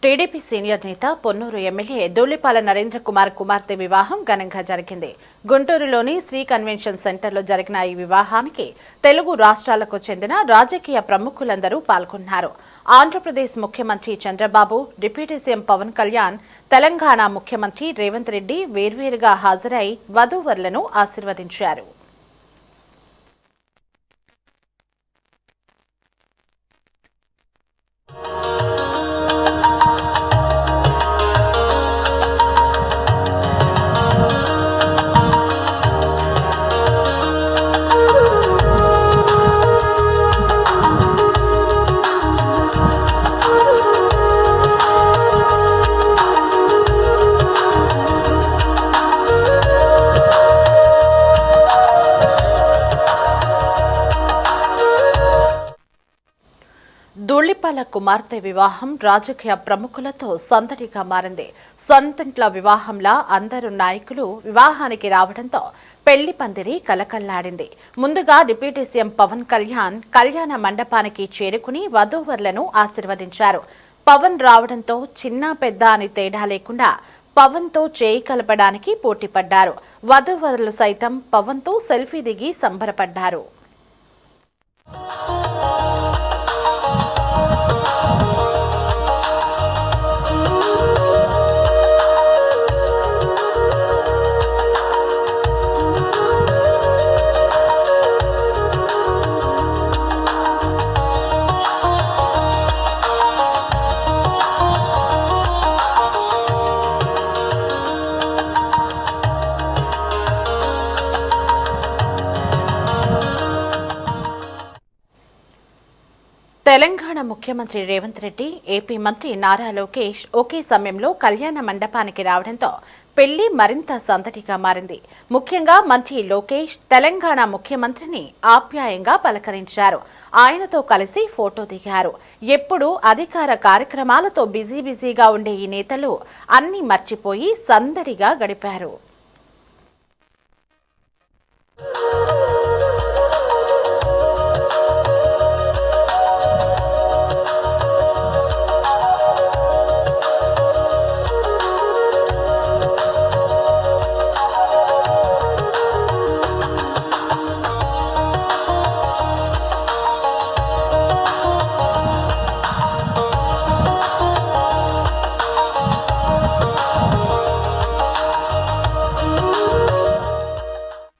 TDP senior నేత Ponnuru MLA Dhulipala Narendra Kumar కుమార్తె వివాహం ఘనంగా జరిగింది. గుంటూరులోని శ్రీ కన్వెన్షన్ సెంటర్లో జరిగిన ఈ వివాహానికి తెలుగు రాష్ట్రాలకు చెందిన రాజకీయ ప్రముఖులందరూ పాల్గొన్నారు. ఆంధ్రప్రదేశ్ ముఖ్యమంత్రి చంద్రబాబు, డిప్యూటీ సీఎం పవన్ కళ్యాణ్, తెలంగాణ ముఖ్యమంత్రి రేవంత్ రెడ్డి వేర్వేరుగా హాజరై వధూవరులను ఆశీర్వదించారు. ధూళిపాల కుమార్తె వివాహం రాజకీయ ప్రముఖులతో సందడిగా మారింది. సొంతింట్ల వివాహంలా అందరూ నాయకులు వివాహానికి రావడంతో పెళ్లి పందిరి కలకల్లాడింది. ముందుగా డిప్యూటీ సీఎం పవన్ కళ్యాణ్ కళ్యాణ మండపానికి చేరుకుని వధూవరులను ఆశీర్వదించారు. పవన్ రావడంతో చిన్న పెద్ద అని తేడా లేకుండా పవన్తో చేయి కలపడానికి పోటీపడ్డారు. వధూవరులు సైతం పవన్తో సెల్ఫీ దిగి సంబరపడ్డారు. తెలంగాణ ముఖ్యమంత్రి రేవంత్ రెడ్డి, ఏపీ మంత్రి నారా లోకేష్ ఒకే సమయంలో కళ్యాణ మండపానికి రావడంతో పెళ్లి మరింత సందడిగా మారింది. ముఖ్యంగా మంత్రి లోకేష్ తెలంగాణ ముఖ్యమంత్రిని ఆప్యాయంగా పలకరించారు. ఆయనతో కలిసి ఫోటో దిగారు. ఎప్పుడూ అధికార కార్యక్రమాలతో బిజీగా ఉండే ఈ నేతలు అన్నీ మర్చిపోయి సందడిగా గడిపారు.